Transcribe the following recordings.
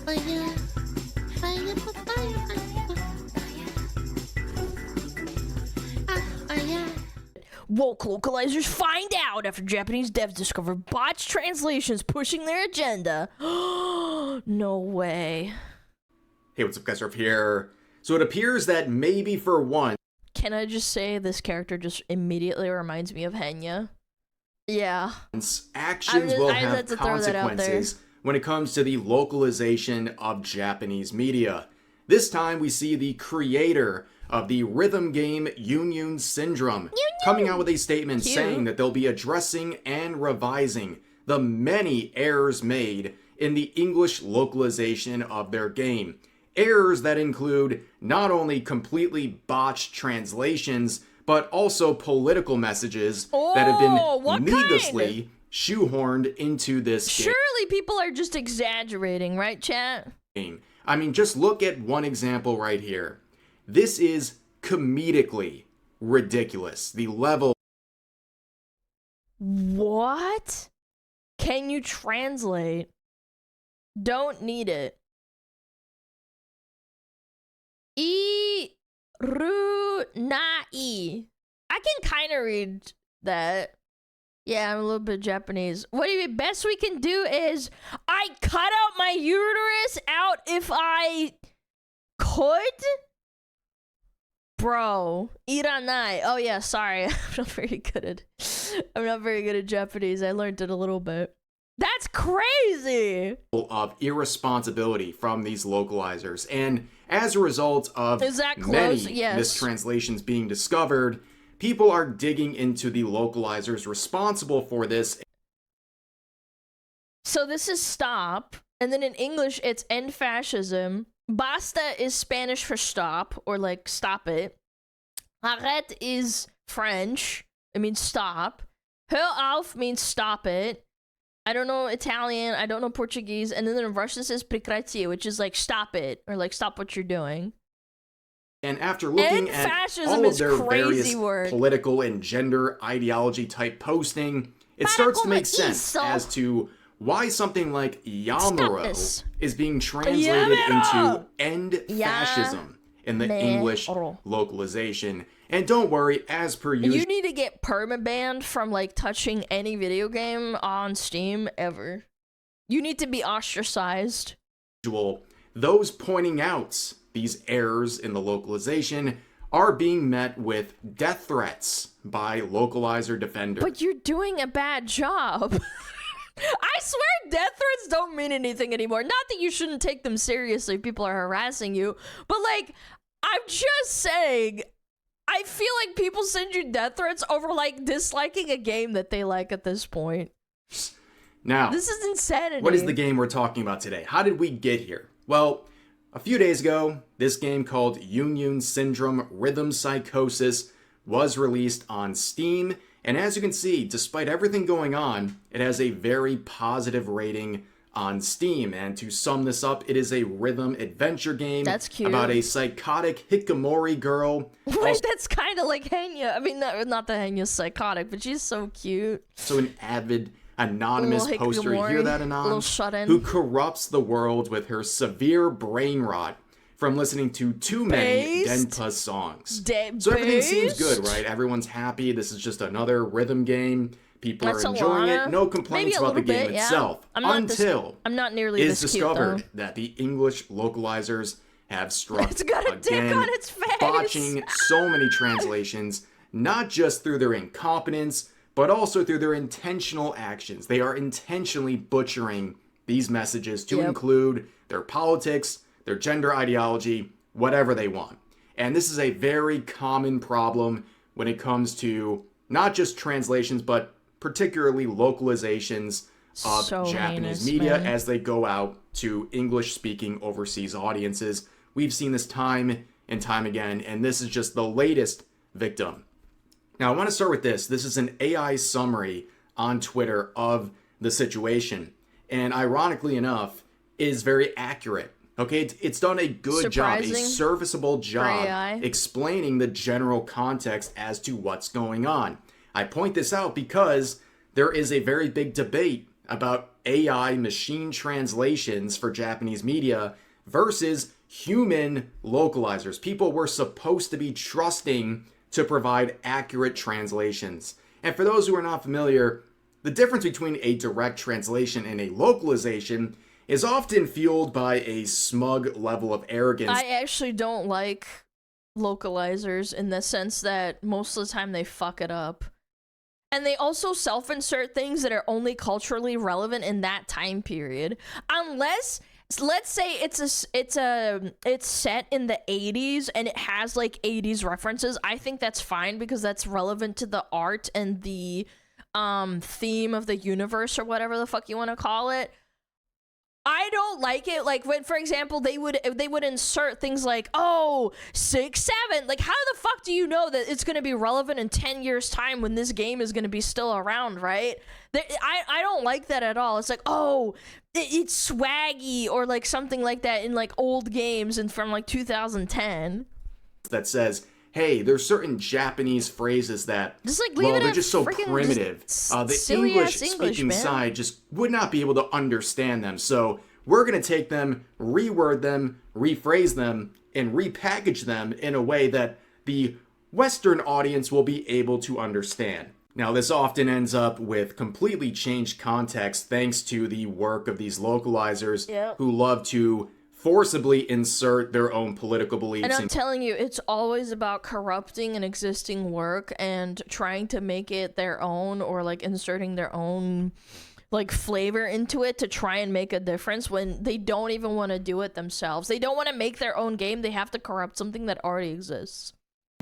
Fire, fire, fire, fire. Woke localizers find out after Japanese devs discover botched translations pushing their agenda. No way. Hey, what's up guys, Ruff here. So it appears that maybe for once, Can I just say this character just immediately reminds me of Henya? Yeah. actions will have consequences when it comes to the localization of Japanese media. This time we see the creator of the rhythm game Yunyun Syndrome coming out with a statement saying that they'll be addressing and revising the many errors made in the English localization of their game. Errors that include not only completely botched translations, but also political messages that have been needlessly shoehorned into this game. Surely people are just exaggerating, right, chat? I mean, just look at one example right here. This is comedically ridiculous. The level. What? Can you translate? Don't need it. Irunai. I can kind of read that. Yeah, I'm a little bit Japanese. What do you mean? Best we can do is I cut out my uterus out if I could? Bro, iranai. Oh yeah, sorry. I'm not very good at Japanese. I learned it a little bit. That's crazy. Of irresponsibility from these localizers, and as a result of many mistranslations being discovered, people are digging into the localizers responsible for this. So this is stop, and then in English it's end fascism. Basta is Spanish for stop, or like stop it. Arrête is French. It means stop. Hör auf means stop it. I don't know Italian, I don't know Portuguese, and then in Russian says прекрати, which is like stop it, or like stop what you're doing. And after looking at all of their various political and gender ideology type posting, it starts to make sense as to why something like Yamero is being translated into end fascism in the English localization. And don't worry, as per usual, you need to get permabanned from like touching any video game on Steam ever. You need to be ostracized. Those pointing out these errors in the localization are being met with death threats by localizer defenders. But you're doing a bad job. I swear death threats don't mean anything anymore. Not that you shouldn't take them seriously if people are harassing you, but like, I'm just saying, I feel like people send you death threats over like disliking a game that they like at this point. Now, this is insanity. What is the game we're talking about today? How did we get here? Well, a few days ago, this game called Yunyun Syndrome Rhythm Psychosis was released on Steam. And as you can see, despite everything going on, it has a very positive rating on Steam. And to sum this up, it is a rhythm adventure game about a psychotic hikikomori girl. Wait, that's kind of like Henya. I mean, not that Henya's psychotic, but she's so cute. So an avid anonymous poster, you hear that, Anon? Who corrupts the world with her severe brain rot from listening to too many Denpa songs. So everything seems good, right? Everyone's happy. This is just another rhythm game. People are enjoying it. No complaints about the game itself. Until it is discovered that the English localizers have struck again, botching so many translations, not just through their incompetence, but also through their intentional actions. They are intentionally butchering these messages to include their politics, their gender ideology, whatever they want. And this is a very common problem when it comes to not just translations, but particularly localizations of Japanese media as they go out to English-speaking overseas audiences. We've seen this time and time again, and this is just the latest victim. Now, I want to start with this. This is an AI summary on Twitter of the situation, and ironically enough, is very accurate. Okay, it's done a good job, a serviceable job explaining the general context as to what's going on. I point this out because there is a very big debate about AI machine translations for Japanese media versus human localizers. People were supposed to be trusting to provide accurate translations. And for those who are not familiar, the difference between a direct translation and a localization is often fueled by a smug level of arrogance. I actually don't like localizers in the sense that most of the time they fuck it up. And they also self-insert things that are only culturally relevant in that time period. Unless, let's say it's set in the 80s and it has like 80s references. I think that's fine because that's relevant to the art and the theme of the universe or whatever the fuck you want to call it. I don't like it, like, when, for example, they would insert things like, oh, 6, 7, like, how the fuck do you know that it's going to be relevant in 10 years' time when this game is going to be still around, right? I don't like that at all. It's like, oh, it's swaggy, or, like, something like that in, like, old games and from, like, 2010. That says, hey, there's certain Japanese phrases that, just, like, well, they're just so primitive. The English-speaking side just would not be able to understand them. So we're going to take them, reword them, rephrase them, and repackage them in a way that the Western audience will be able to understand. Now, this often ends up with completely changed context thanks to the work of these localizers who love to forcibly insert their own political beliefs. And I'm telling you, it's always about corrupting an existing work and trying to make it their own, or like inserting their own like flavor into it to try and make a difference when they don't even want to do it themselves. They don't want to make their own game. They have to corrupt something that already exists.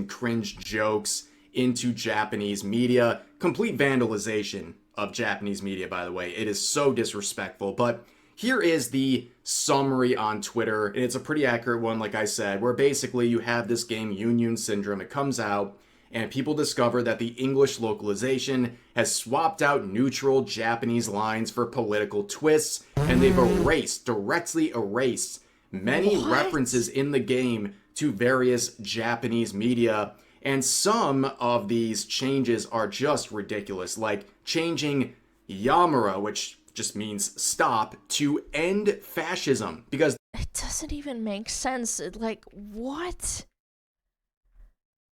Cringe jokes into Japanese media. Complete vandalization of Japanese media, by the way. It is so disrespectful, but here is the summary on Twitter, and it's a pretty accurate one, like I said, where basically you have this game, Yunyun Syndrome. It comes out, and people discover that the English localization has swapped out neutral Japanese lines for political twists, and they've directly erased many references in the game to various Japanese media, and some of these changes are just ridiculous, like changing Yamura, which just means stop, to end fascism, because it doesn't even make sense. Like, what?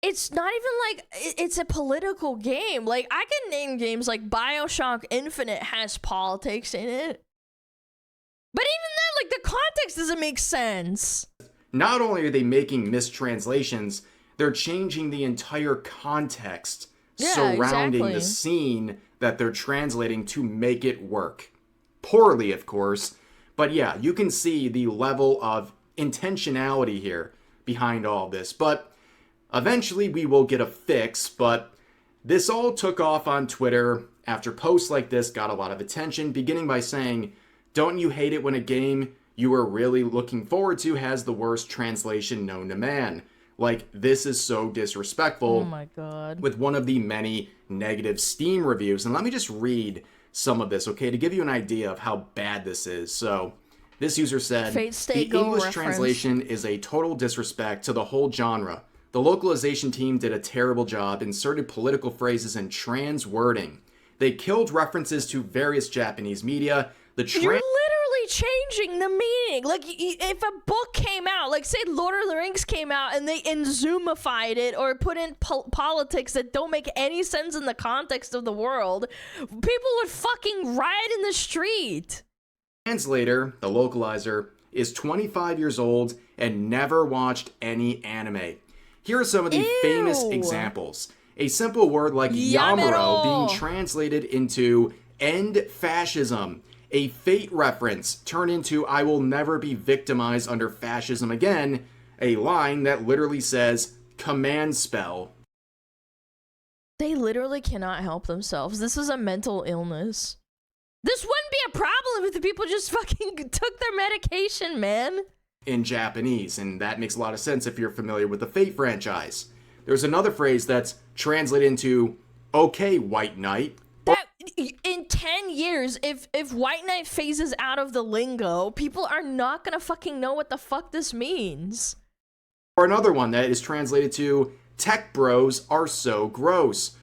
It's not even like it's a political game. Like, I can name games like BioShock Infinite has politics in it, but even then, like, the context doesn't make sense. Not only are they making mistranslations, they're changing the entire context surrounding the scene that they're translating to make it work. Poorly, of course, but yeah, you can see the level of intentionality here behind all this. But eventually we will get a fix, but this all took off on Twitter after posts like this got a lot of attention, beginning by saying, don't you hate it when a game you are really looking forward to has the worst translation known to man? Like, this is so disrespectful. Oh my god. With one of the many negative Steam reviews. And let me just read some of this, okay, to give you an idea of how bad this is. So, this user said, the English translation is a total disrespect to the whole genre. The localization team did a terrible job, inserted political phrases and trans wording. They killed references to various Japanese media. You're literally changing the meaning. Like, if a book came out, like say Lord of the Rings came out and they inzoomified it or put in politics that don't make any sense in the context of the world, people would fucking riot in the street. Translator, the localizer, is 25 years old and never watched any anime. Here are some of the famous examples. A simple word like Yamuro being translated into end fascism. A fate reference turned into I will never be victimized under fascism again. A line that literally says command spell. They literally cannot help themselves. This is a mental illness. This wouldn't be a problem if the people just fucking took their medication, man. In Japanese, and that makes a lot of sense if you're familiar with the Fate franchise. There's another phrase that's translated into okay, White Knight. That in 10 years, if White Knight phases out of the lingo, people are not gonna fucking know what the fuck this means. Or another one that is translated to tech bros are so gross.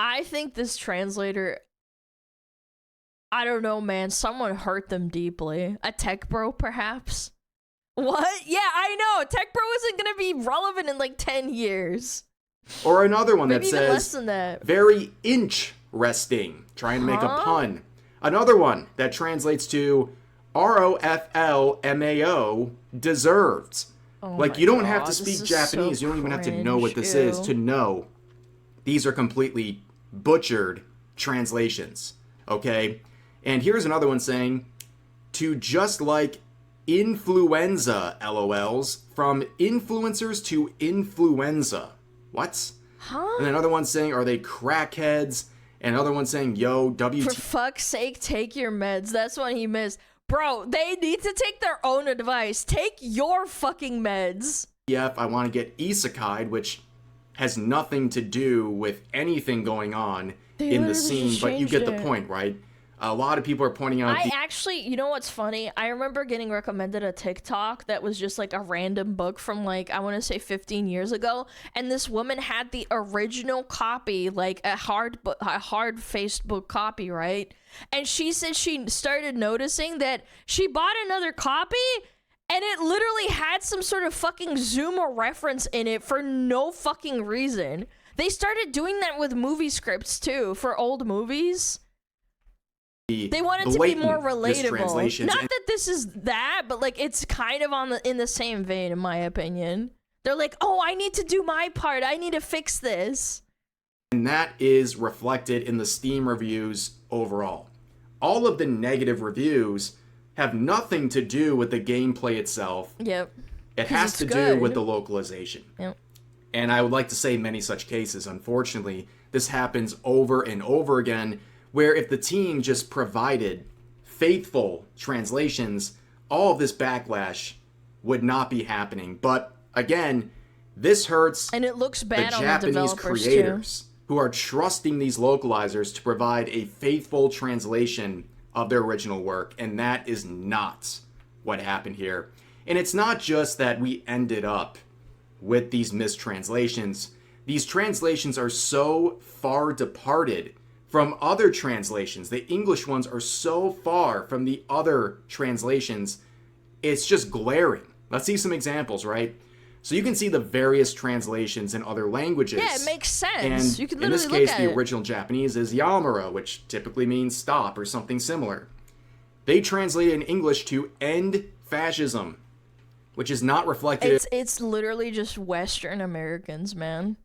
I think this translator, I don't know, man. Someone hurt them deeply. A tech bro, perhaps? What? Yeah, I know. Tech bro isn't gonna be relevant in like 10 years. Or another one Maybe that even less says, than that. very interesting, trying to make a pun. Another one that translates to ROFLMAO, deserved. Oh like, my you don't God, have to speak this is Japanese. so You don't even have to know cringe. what this Ew. is to know these are completely butchered translations. Okay? And here's another one saying, to just like influenza LOLs, from influencers to influenza. What? Huh? And another one saying, are they crackheads? And another one saying, yo, WT. For fuck's sake, take your meds. That's what he missed. Bro, they need to take their own advice. Take your fucking meds. I want to get isekai'd, which has nothing to do with anything going on in the scene, but you get the point, right? A lot of people are pointing out. Actually, you know what's funny? I remember getting recommended a TikTok that was just like a random book from like, I want to say 15 years ago. And this woman had the original copy, like a hard-faced book copy, right? And she said she started noticing that she bought another copy and it literally had some sort of fucking Zoomer reference in it for no fucking reason. They started doing that with movie scripts too, for old movies. They wanted to be more relatable. Not that this is that, but like it's kind of in the same vein, in my opinion. They're like, oh, I need to do my part. I need to fix this. And that is reflected in the Steam reviews overall. All of the negative reviews have nothing to do with the gameplay itself. Yep. It has to do with the localization. Yep. And I would like to say many such cases. Unfortunately, this happens over and over again, where if the team just provided faithful translations, all of this backlash would not be happening. But again, this hurts and it looks bad the on Japanese the creators too, who are trusting these localizers to provide a faithful translation of their original work, and that is not what happened here. And it's not just that we ended up with these mistranslations. These translations are so far departed from other translations. The English ones are so far from the other translations, it's just glaring. Let's see some examples, right? So you can see the various translations in other languages. Yeah, it makes sense. And you can in this literally case, the original Japanese is Yamura, which typically means stop or something similar. They translated in English to end fascism, which is not reflected. It's literally just Western Americans, man.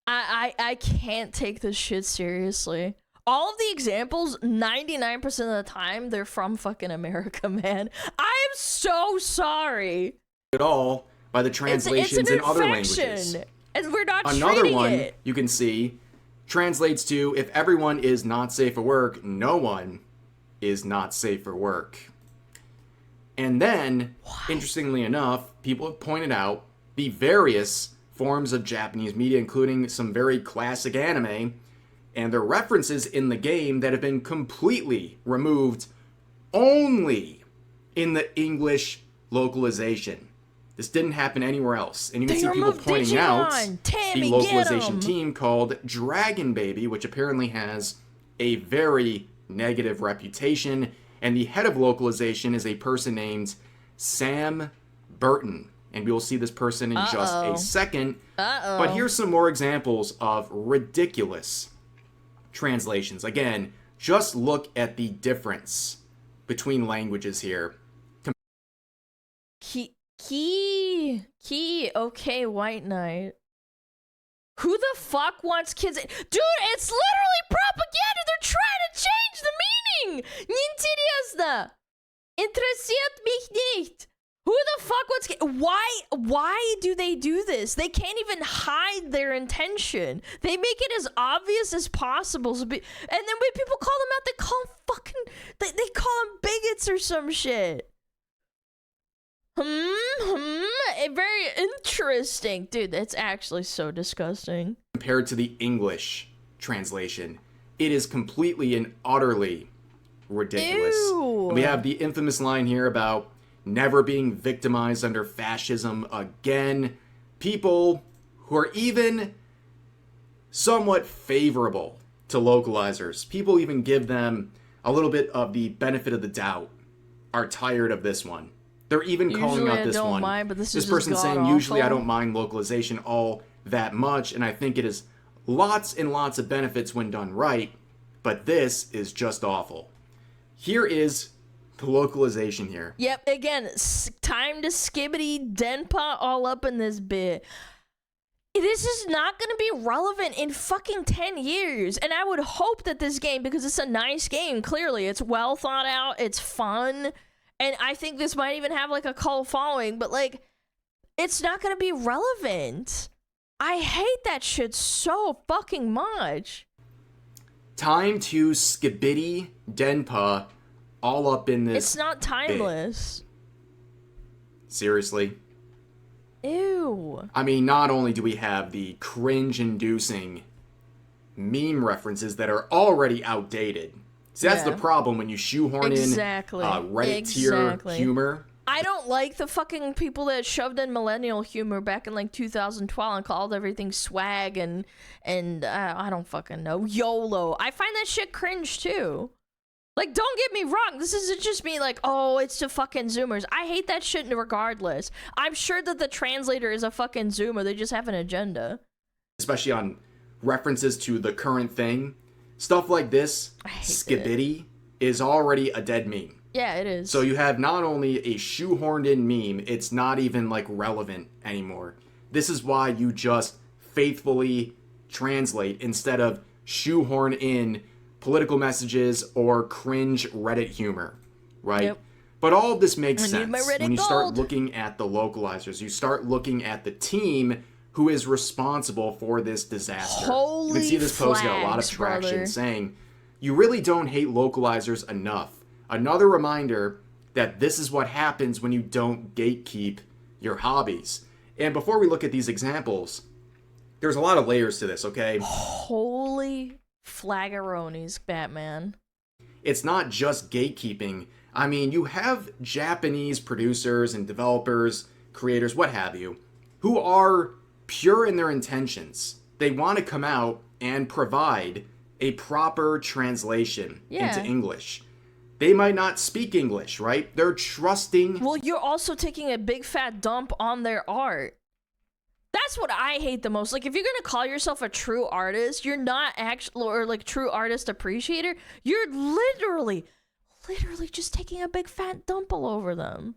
I can't take this shit seriously. All of the examples, 99% of the time, they're from fucking America, man. I am so sorry. At all by the translations in other languages. And we're not Another one it. You can see translates to, if everyone is not safe for work, no one is not safe for work. And then, interestingly enough, people have pointed out the various forms of Japanese media, including some very classic anime, and their references in the game that have been completely removed only in the English localization. This didn't happen anywhere else. And you can see people pointing out the localization team called Dragon Baby, which apparently has a very negative reputation. And the head of localization is a person named Sam Burton. And we will see this person in just a second. But here's some more examples of ridiculous translations. Again, just look at the difference between languages here. Okay, White Knight. Who the fuck wants kids? Dude, it's literally propaganda! They're trying to change the meaning! Неинтересно! Interessiert mich nicht! Who the fuck wants kids? Why do they do this? They can't even hide their intention. They make it as obvious as possible. And then when people call them out, they call them fucking... They call them bigots or some shit. Very interesting. Dude, that's actually so disgusting. Compared to the English translation, it is completely and utterly ridiculous. Ew. We have the infamous line here about never being victimized under fascism again. People who are even somewhat favorable to localizers. People even give them a little bit of the benefit of the doubt, are tired of this one. They're even calling out this one. Mind, but this person saying, awful. usually I don't mind localization all that much, and I think it is lots and lots of benefits when done right, but this is just awful. Here is the localization here. Yep, again, time to skibbity denpa all up in this bit. This is not going to be relevant in fucking 10 years. And I would hope that this game, because it's a nice game, clearly, it's well thought out, it's fun, and I think this might even have like a cult following, but like, it's not going to be relevant. I hate that shit so fucking much. Time to skibbity denpa all up in this. It's not timeless. Bit. Seriously. Ew. I mean, not only do we have the cringe-inducing meme references that are already outdated. See, that's the problem when you shoehorn in Reddit tier humor. I don't like the fucking people that shoved in millennial humor back in like 2012 and called everything swag and I don't fucking know, YOLO. I find that shit cringe too. Like, don't get me wrong, this isn't just me like, oh, it's the fucking Zoomers. I hate that shit regardless. I'm sure that the translator is a fucking Zoomer, they just have an agenda. Especially on references to the current thing. Stuff like this, skibbity, is already a dead meme. Yeah, it is. So you have not only a shoehorned in meme, it's not even like relevant anymore. This is why you just faithfully translate instead of shoehorn in political messages or cringe Reddit humor, right? Yep. But all of this makes sense when you start looking at the localizers. You start looking at the team who is responsible for this disaster. Holy you can see this post got a lot of traction saying, you really don't hate localizers enough. Another reminder that this is what happens when you don't gatekeep your hobbies. And before we look at these examples, there's a lot of layers to this, okay? Holy flaggeronis, Batman. It's not just gatekeeping. I mean, you have Japanese producers and developers, creators, what have you, who are pure in their intentions. They want to come out and provide a proper translation into English. They might not speak English, right? They're trusting... Well, you're also taking a big fat dump on their art. That's what I hate the most. Like, if you're gonna call yourself a true artist, you're not actually, or like true artist appreciator, you're literally just taking a big fat dump all over them.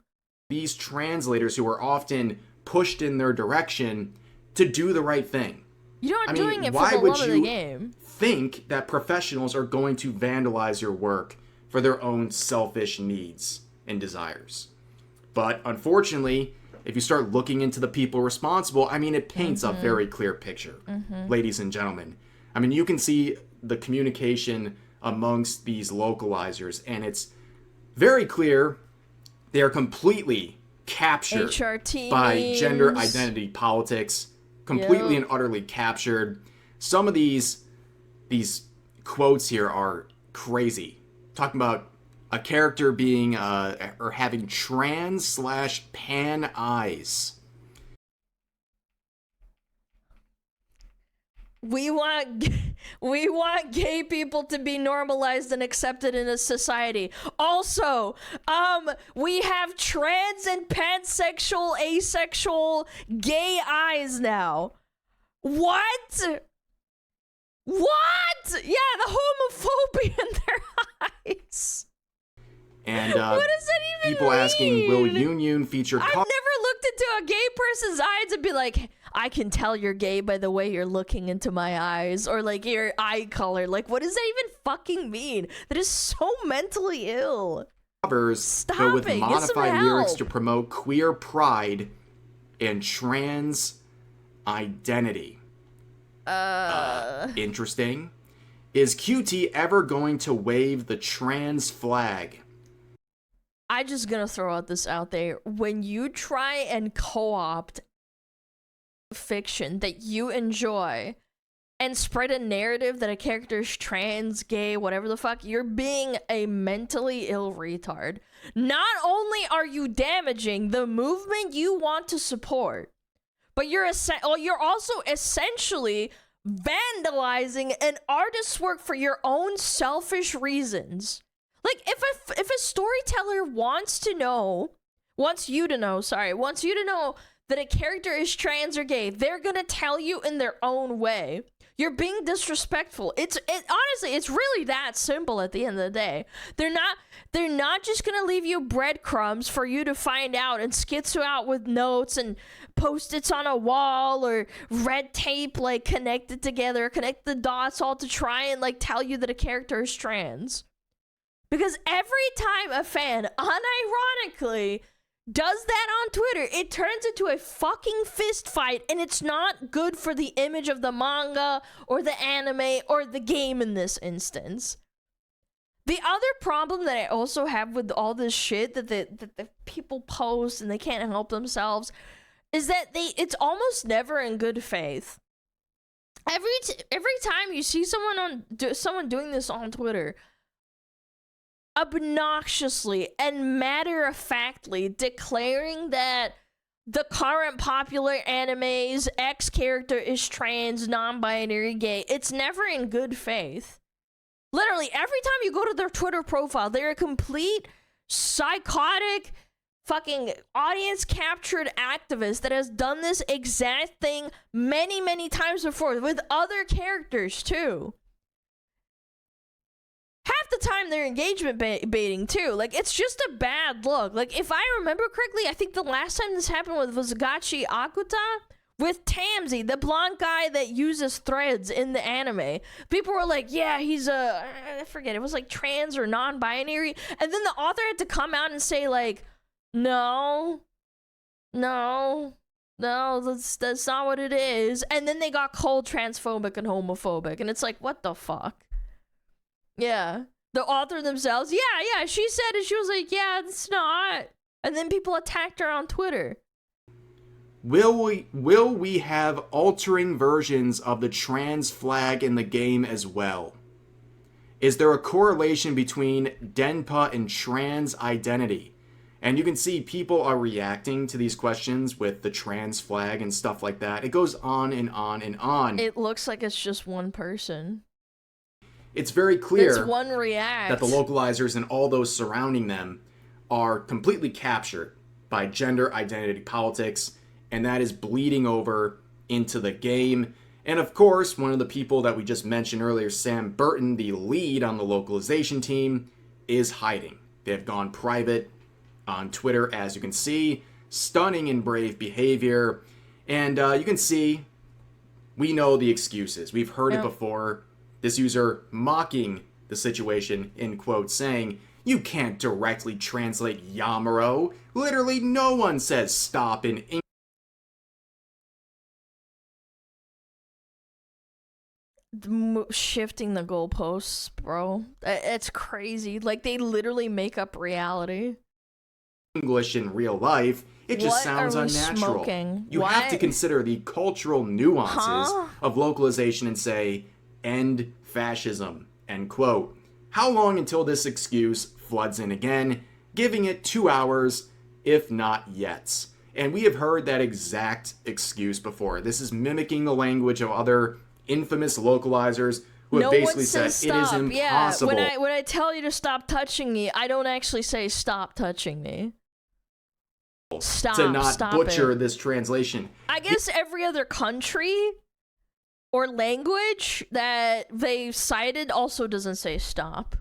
These translators who are often pushed in their direction to do the right thing. You're not doing it for the love of the game. Think that professionals are going to vandalize your work for their own selfish needs and desires. But unfortunately, if you start looking into the people responsible, I mean, it paints a very clear picture, ladies and gentlemen. I mean, you can see the communication amongst these localizers, and it's very clear they are completely captured by gender identity politics, completely and utterly captured. Some of these quotes here are crazy. Talking about a character being or having trans/pan eyes. We want gay people to be normalized and accepted in a society. Also, we have trans and pansexual, asexual, gay eyes now. What? What? Yeah, the homophobia in their eyes. And what does that even people mean? asking, will Yunyun feature... I've never looked into a gay person's eyes and be like, I can tell you're gay by the way you're looking into my eyes, or like your eye color. Like, what does that even fucking mean? That is so mentally ill. Stop but with modified lyrics to promote queer pride and trans identity. Interesting. Is QT ever going to wave the trans flag? I'm just gonna throw out this out there. When you try and co-opt fiction that you enjoy and spread a narrative that a character is trans, gay, whatever the fuck, you're being a mentally ill retard. Not only are you damaging the movement you want to support, but you're also essentially vandalizing an artist's work for your own selfish reasons. Like, if a storyteller wants you to know that a character is trans or gay, they're gonna tell you in their own way. You're being disrespectful. Honestly, it's really that simple at the end of the day. They're not just gonna leave you breadcrumbs for you to find out and skits you out with notes and post-its on a wall or red tape, like, connected together, connect the dots all to try and, like, tell you that a character is trans. Because every time a fan unironically does that on Twitter, it turns into a fucking fist fight, and it's not good for the image of the manga or the anime or the game in this instance. The other problem that I also have with all this shit that the people post and they can't help themselves is that it's almost never in good faith. Every time you see someone doing this on Twitter, obnoxiously and matter-of-factly declaring that the current popular anime's X character is trans, non-binary, gay, it's never in good faith. Literally, every time you go to their Twitter profile, they're a complete psychotic fucking audience-captured activist that has done this exact thing many, many times before with other characters, too. Half the time they're engagement baiting too. Like, it's just a bad look. Like, if I remember correctly, I think the last time this happened was Gachi Akuta with Tamsi, the blonde guy that uses threads in the anime. People were like, yeah, he's I forget, it was like trans or non-binary. And then the author had to come out and say, like, no, that's not what it is. And then they got cold transphobic and homophobic. And it's like, what the fuck? Yeah, the author themselves, yeah, she said it. She was like, yeah, it's not. And then people attacked her on Twitter. Will we have altering versions of the trans flag in the game as well? Is there a correlation between Denpa and trans identity? And you can see people are reacting to these questions with the trans flag and stuff like that. It goes on and on and on. It looks like it's just one person. It's very clear that the localizers and all those surrounding them are completely captured by gender identity politics, and that is bleeding over into the game. And of course, one of the people that we just mentioned earlier, Sam Burton, the lead on the localization team, is hiding. They have gone private on Twitter, as you can see. Stunning and brave behavior. And you can see, we know the excuses. We've heard it before. This user mocking the situation, in quotes, saying, "You can't directly translate Yamaro. Literally no one says stop in English." Shifting the goalposts, bro. It's crazy. Like, they literally make up reality. English in real life, it just sounds unnatural. Smoking? You have to consider the cultural nuances of localization and say, "End fascism," end quote. How long until this excuse floods in again, giving it 2 hours, if not yet? And we have heard that exact excuse before. This is mimicking the language of other infamous localizers who have basically said it is impossible. Yeah, when I tell you to stop touching me, I don't actually say stop touching me. Stop, to not butcher it. This translation. I guess every other country or language that they cited also doesn't say stop.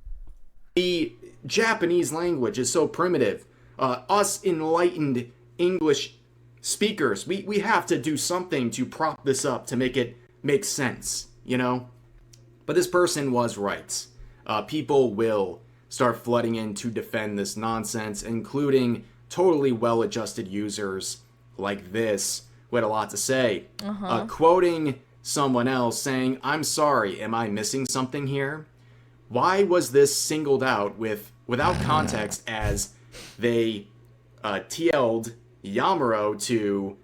The Japanese language is so primitive. Us enlightened English speakers, we have to do something to prop this up to make it make sense, you know? But this person was right. People will start flooding in to defend this nonsense, including totally well-adjusted users like this who had a lot to say. Quoting someone else saying, "I'm sorry, am I missing something here? Why was this singled out without context as they TL'd Yamaro to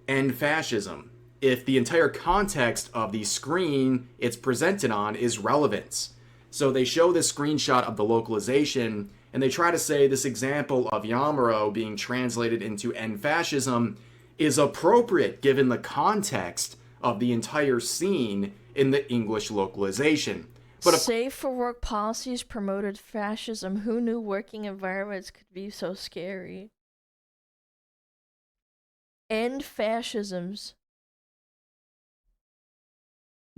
end fascism, if the entire context of the screen it's presented on is relevant?" So they show this screenshot of the localization, and they try to say this example of Yamaro being translated into end fascism is appropriate given the context of the entire scene in the English localization. But safe for work policies promoted fascism. Who knew working environments could be so scary? End fascisms.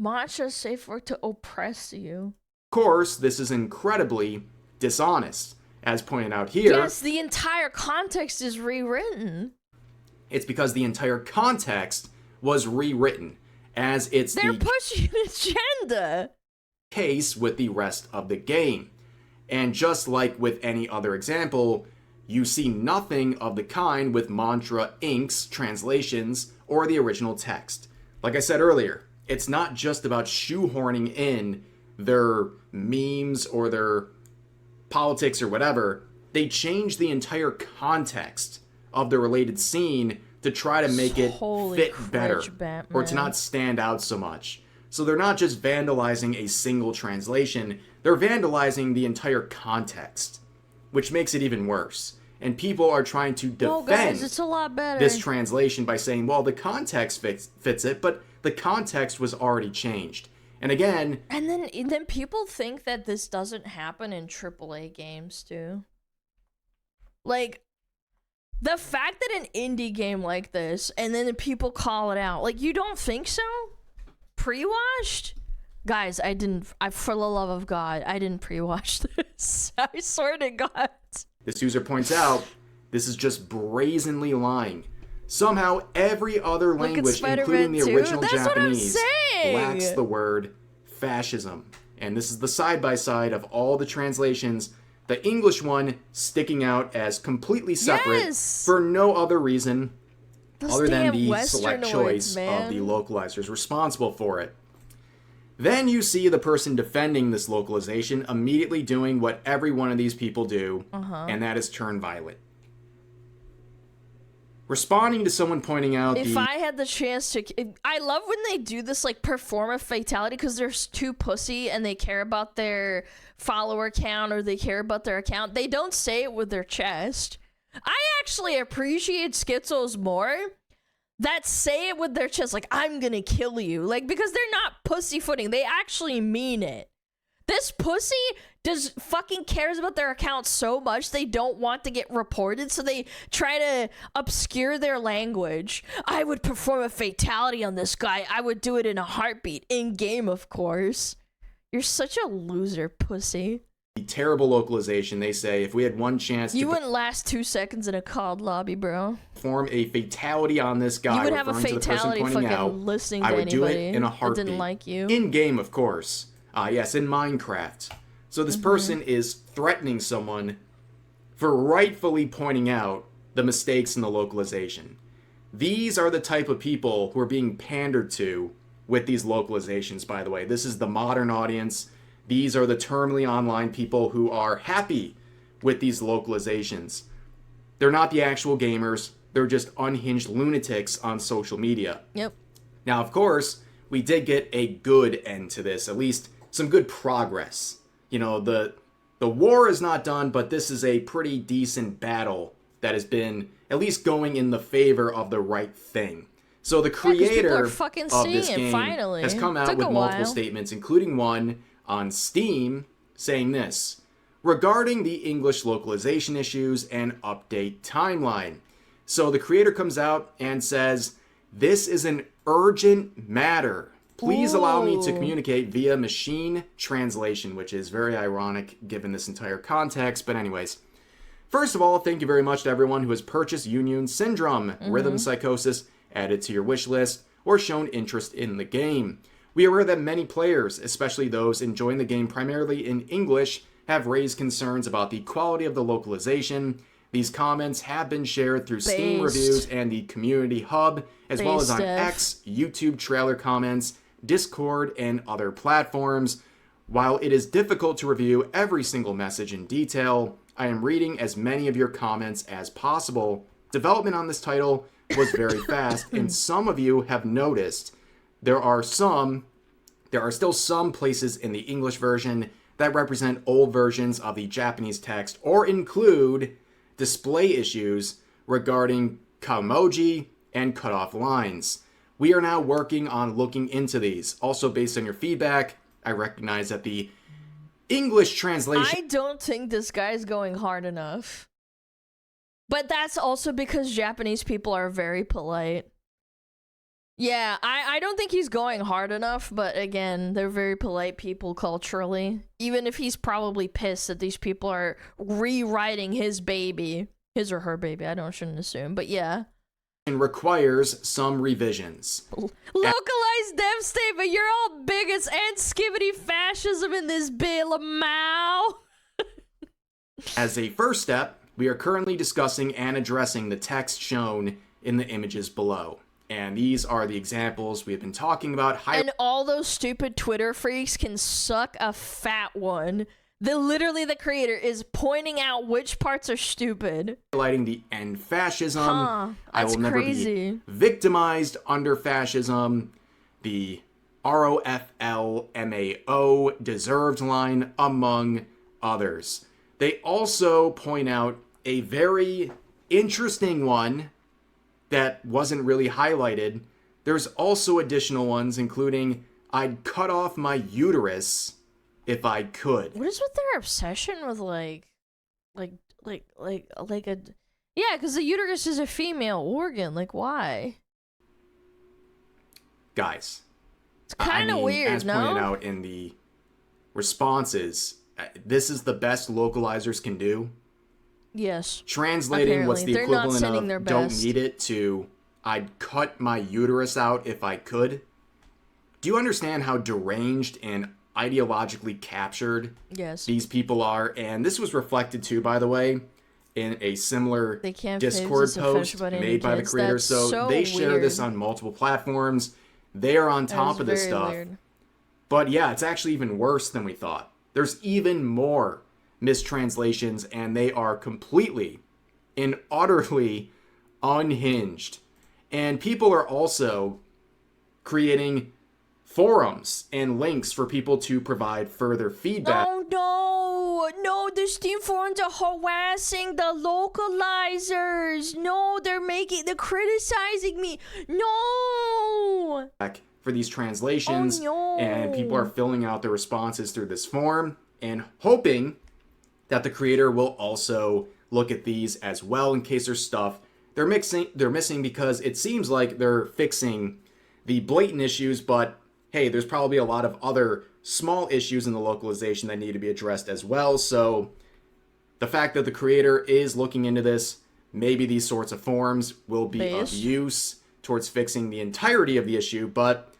Matcha safe work to oppress you. Of course, this is incredibly dishonest. As pointed out here... Yes, the entire context is rewritten. It's because the entire context was rewritten, as They're pushing an agenda! Case with the rest of the game. And just like with any other example, you see nothing of the kind with Mantra Inc.'s translations or the original text. Like I said earlier, it's not just about shoehorning in their memes or their politics or whatever. They change the entire context of the related scene to try to make it fit better, or to not stand out so much. So they're not just vandalizing a single translation, they're vandalizing the entire context, which makes it even worse. And people are trying to defend it's a lot better. This translation by saying, well, the context fits it, but the context was already changed. And again... And then people think that this doesn't happen in AAA games, too. Like, the fact that an indie game like this, and then people call it out, like, you don't think so? Pre-watched? Guys, for the love of God, I didn't pre-watch this. I swear to God. This user points out, this is just brazenly lying. Somehow, every other language, including the original Japanese, lacks the word fascism. And this is the side-by-side of all the translations, the English one sticking out as completely separate for no other reason other than the select choice of the localizers responsible for it. Then you see the person defending this localization immediately doing what every one of these people do, and that is turn violent. Responding to someone pointing out if I had the chance to... I love when they do this, like, perform a fatality because they're too pussy and they care about their follower count or they care about their account. They don't say it with their chest. I actually appreciate schizos more that say it with their chest, like, I'm gonna kill you. Like, because they're not pussyfooting. They actually mean it. This pussy fucking cares about their account so much they don't want to get reported, so they try to obscure their language. I would perform a fatality on this guy. I would do it in a heartbeat. In-game, of course. You're such a loser, pussy. The terrible localization, they say, if we had one chance you wouldn't last 2 seconds in a COD lobby, bro. Perform a fatality on this guy, you would have a fatality fucking out, listening to I would anybody do it in a heartbeat. That didn't like you. In-game, of course. Yes, in Minecraft. So this person is threatening someone for rightfully pointing out the mistakes in the localization. These are the type of people who are being pandered to with these localizations, by the way. This is the modern audience. These are the terminally online people who are happy with these localizations. They're not the actual gamers. They're just unhinged lunatics on social media. Yep. Now, of course, we did get a good end to this, at least some good progress. You know, the war is not done, but this is a pretty decent battle that has been at least going in the favor of the right thing. So the creator of this game has come out with multiple statements, including one on Steam saying this: regarding the English localization issues and update timeline. So the creator comes out and says, this is an urgent matter. Please allow me to communicate via machine translation, which is very ironic given this entire context. But anyways, first of all, thank you very much to everyone who has purchased Yunyun Syndrome, Rhythm Psychosis, added to your wish list, or shown interest in the game. We are aware that many players, especially those enjoying the game primarily in English, have raised concerns about the quality of the localization. These comments have been shared through Steam reviews and the community hub, as well as on X, YouTube trailer comments, Discord, and other platforms. While it is difficult to review every single message in detail, I am reading as many of your comments as possible. Development on this title was very fast, and some of you have noticed there are still some places in the English version that represent old versions of the Japanese text or include display issues regarding kamoji and cutoff lines. We are now working on looking into these. Also, based on your feedback, I recognize that the English translation... I don't think this guy's going hard enough. But that's also because Japanese people are very polite. Yeah, I don't think he's going hard enough, but again, they're very polite people culturally. Even if he's probably pissed that these people are rewriting his baby. His or her baby, shouldn't assume, but yeah. requires some revisions. Localized dev statement, you're all bigots and skibbity fascism in this bill, Mao. As a first step, we are currently discussing and addressing the text shown in the images below. And these are the examples we've been talking about. And all those stupid Twitter freaks can suck a fat one. Literally the creator is pointing out which parts are stupid. Highlighting the end fascism. I will never be victimized under fascism. The ROFLMAO deserved line, among others. They also point out a very interesting one that wasn't really highlighted. There's also additional ones, including I'd cut off my uterus if I could. What is with their obsession with a yeah, because the uterus is a female organ. Like, why? Guys, it's kind of weird. As pointed out in the responses, this is the best localizers can do. Yes. Translating apparently. what's the They're equivalent of their don't best. need it to I'd cut my uterus out if I could. Do you understand how deranged and ideologically captured these people are? And this was reflected too, by the way, in a similar Discord post made by the creator. So they share this on multiple platforms. They are on top of this stuff. Weird. But yeah, it's actually even worse than we thought. There's even more mistranslations, and they are completely and utterly unhinged. And people are also creating forums and links for people to provide further feedback. Oh no, the Steam forums are harassing the localizers. No, they're criticizing me. No. For these translations, oh, no. And people are filling out their responses through this form and hoping that the creator will also look at these as well in case there's stuff they're missing, because it seems like they're fixing the blatant issues, but hey, there's probably a lot of other small issues in the localization that need to be addressed as well. So the fact that the creator is looking into this, maybe these sorts of forms will be of use towards fixing the entirety of the issue. But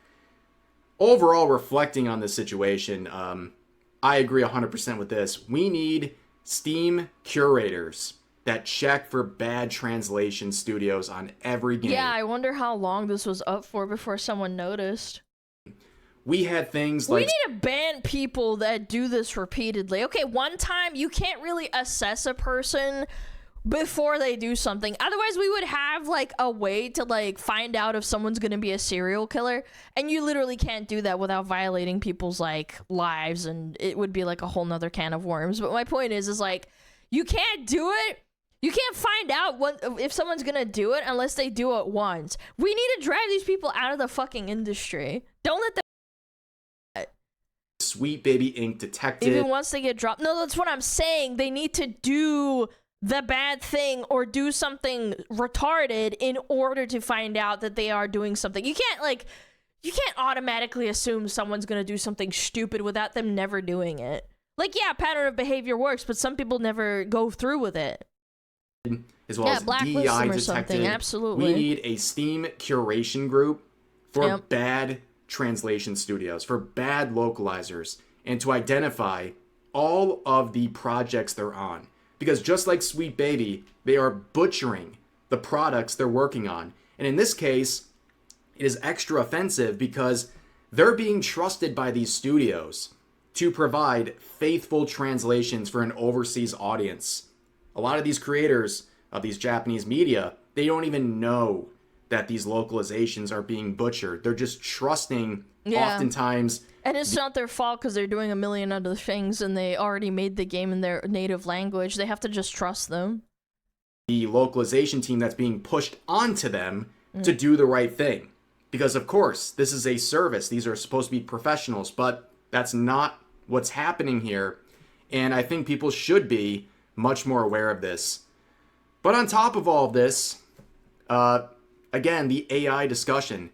overall, reflecting on the situation, I agree 100% with this. We need Steam curators that check for bad translation studios on every game. Yeah, I wonder how long this was up for before someone noticed. We had things like... We need to ban people that do this repeatedly. Okay, one time, you can't really assess a person before they do something. Otherwise, we would have, like, a way to, like, find out if someone's gonna be a serial killer. And you literally can't do that without violating people's, like, lives. And it would be, like, a whole nother can of worms. But my point is like, you can't do it. You can't find out if someone's gonna do it unless they do it once. We need to drive these people out of the fucking industry. Don't let them... Sweet Baby Ink detected. Even once they get dropped. No, that's what I'm saying. They need to do the bad thing or do something retarded in order to find out that they are doing something. You can't automatically assume someone's gonna do something stupid without them never doing it. Like, yeah, pattern of behavior works, but some people never go through with it. As well as DEI detected. Absolutely. We need a Steam curation group for bad translation studios, for bad localizers, and to identify all of the projects they're on. Because just like Sweet Baby, they are butchering the products they're working on. And in this case, it is extra offensive because they're being trusted by these studios to provide faithful translations for an overseas audience. A lot of these creators of these Japanese media, they don't even know that these localizations are being butchered. They're just trusting, oftentimes. And it's not their fault because they're doing a million other things and they already made the game in their native language. They have to just trust them. The localization team that's being pushed onto them to do the right thing. Because, of course, this is a service. These are supposed to be professionals, but that's not what's happening here. And I think people should be much more aware of this. But on top of all of this, again, the AI discussion.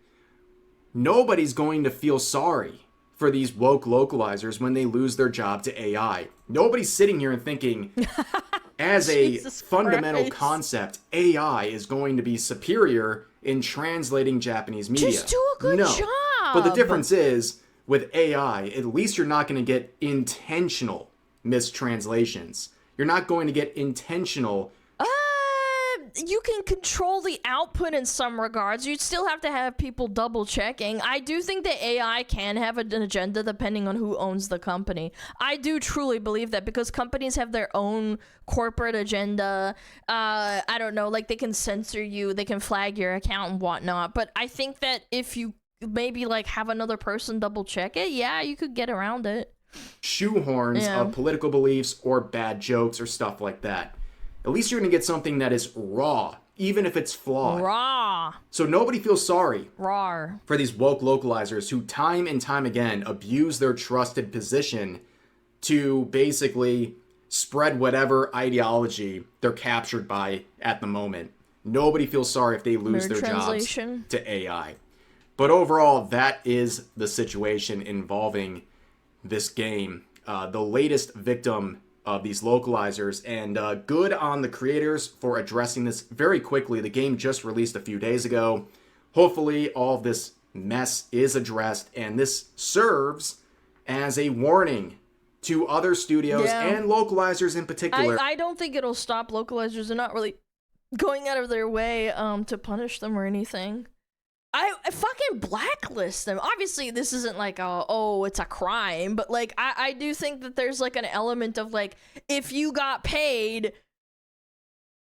Nobody's going to feel sorry for these woke localizers when they lose their job to AI. Nobody's sitting here and thinking, as a fundamental concept, AI is going to be superior in translating Japanese media. Just do a good job. But the difference is, with AI, at least you're not going to get intentional mistranslations. You're not going to get intentional... You can control the output in some regards. You'd still have to have people double checking. I do think that AI can have an agenda depending on who owns the company. I do truly believe that because companies have their own corporate agenda. I don't know, like they can censor you, they can flag your account and whatnot. But I think that if you maybe like have another person double check it, yeah, you could get around it. Shoehorns of political beliefs or bad jokes or stuff like that. At least you're going to get something that is raw, even if it's flawed. Raw. So nobody feels sorry Rawr. for these woke localizers who time and time again abuse their trusted position to basically spread whatever ideology they're captured by at the moment. Nobody feels sorry if they lose their jobs to AI. But overall, that is the situation involving this game. The latest victim of these localizers, and good on the creators for addressing this very quickly. The game just released a few days ago. Hopefully all of this mess is addressed, and this serves as a warning to other studios and localizers in particular. I don't think it'll stop localizers. They're not really going out of their way to punish them or anything. I fucking blacklist them. Obviously, this isn't like, it's a crime, but like, I do think that there's like an element of like, if you got paid,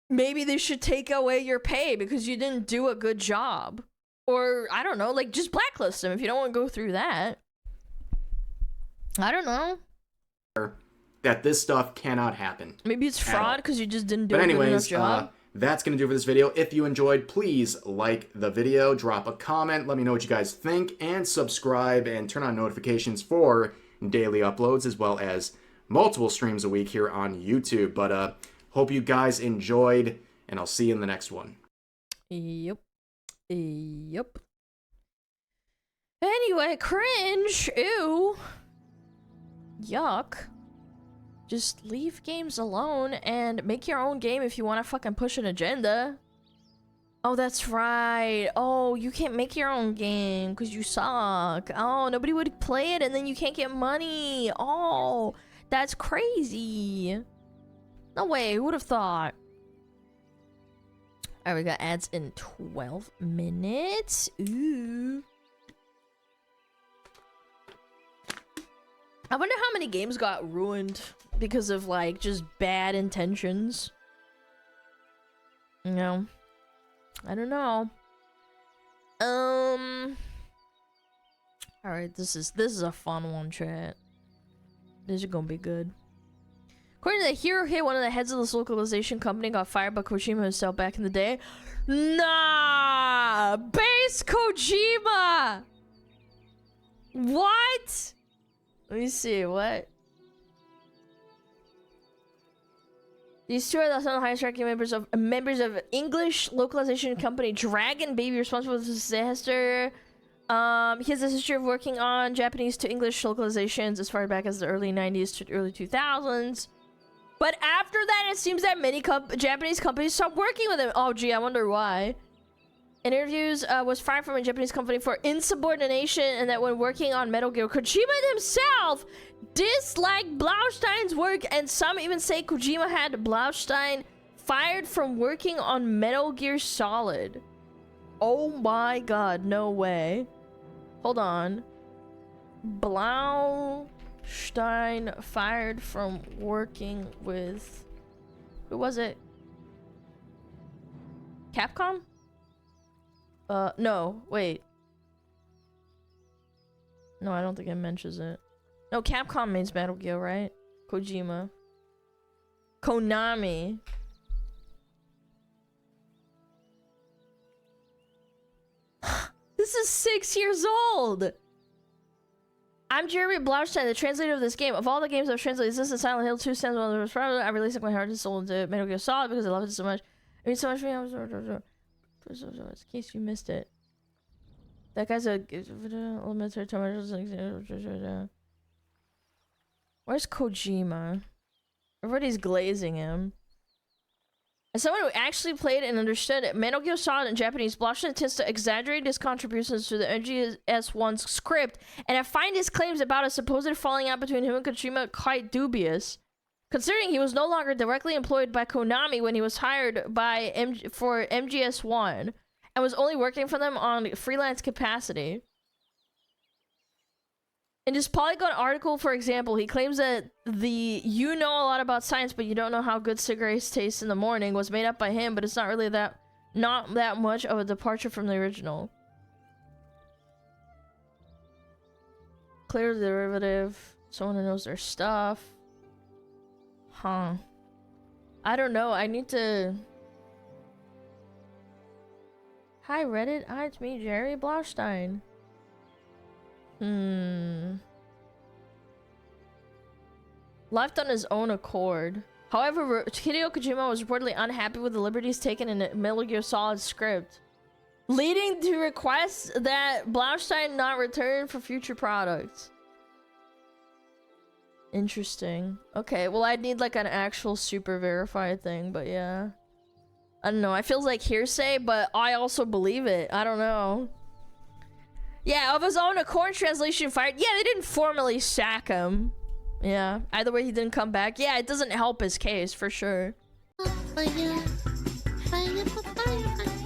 maybe they should take away your pay because you didn't do a good job. Or, I don't know, like, just blacklist them if you don't want to go through that. I don't know. That this stuff cannot happen. Maybe it's fraud because you just didn't do a good enough job. That's going to do for this video. If you enjoyed, please like the video, drop a comment, let me know what you guys think, and subscribe and turn on notifications for daily uploads as well as multiple streams a week here on YouTube. But hope you guys enjoyed, and I'll see you in the next one. Yep. Anyway, cringe. Ew. Yuck. Just leave games alone and make your own game if you want to fucking push an agenda. Oh, that's right. Oh, you can't make your own game because you suck. Oh, nobody would play it and then you can't get money. Oh, that's crazy. No way, who would have thought? Alright, we got ads in 12 minutes. Ooh. I wonder how many games got ruined because of, like, just bad intentions. You know? I don't know. Alright, this is a fun one, chat. This is gonna be good. According to the Hiroha, one of the heads of this localization company got fired by Kojima himself back in the day. Nah! Base Kojima! What? Let me see, what? These two are some of the highest ranking members of English localization company Dragon Baby, responsible for the disaster. He has a history of working on Japanese to English localizations as far back as the early 90s to early 2000s. But after that, it seems that many Japanese companies stopped working with him. Oh, gee, I wonder why. In interviews, was fired from a Japanese company for insubordination, and that when working on Metal Gear, Kojima himself disliked Blaustein's work, and some even say Kojima had Blaustein fired from working on Metal Gear Solid. Oh my god, no way. Hold on. Blaustein fired from working with... Who was it? Capcom? No, wait. No, I don't think it mentions it. No, Capcom means Metal Gear, right? Kojima. Konami. This is 6 years old. I'm Jeremy Blaustein, the translator of this game. Of all the games I've translated, this is Silent Hill 2 stands one of the most proud of. I released my heart and soul into Metal Gear Solid because I love it so much. I mean, so much for me. In case you missed it. That guy's a... Where's Kojima? Everybody's glazing him. As someone who actually played and understood it, Metal Gear Solid in Japanese, Blaustein tends to exaggerate his contributions to the MGS1's script, and I find his claims about a supposed falling out between him and Kojima quite dubious. Considering he was no longer directly employed by Konami when he was hired by for MGS1, and was only working for them on freelance capacity. In this Polygon article, for example, he claims that the "you know a lot about science, but you don't know how good cigarettes taste in the morning" was made up by him, but it's not really not that much of a departure from the original. Clear derivative, someone who knows their stuff. Huh. I don't know, I need to... Hi Reddit, hi, it's me, Jerry Blaustein. Left on his own accord. However, Hideo Kojima was reportedly unhappy with the liberties taken in a Metal Gear Solid script, leading to requests that Blaustein not return for future products. Interesting. Okay, well I'd need like an actual super verified thing, but yeah. I don't know, I feel like hearsay, but I also believe it. I don't know. Yeah, of his own accord, translation fired. Yeah, they didn't formally sack him. Yeah, either way he didn't come back. Yeah, it doesn't help his case, for sure. Fire, fire, fire, fire.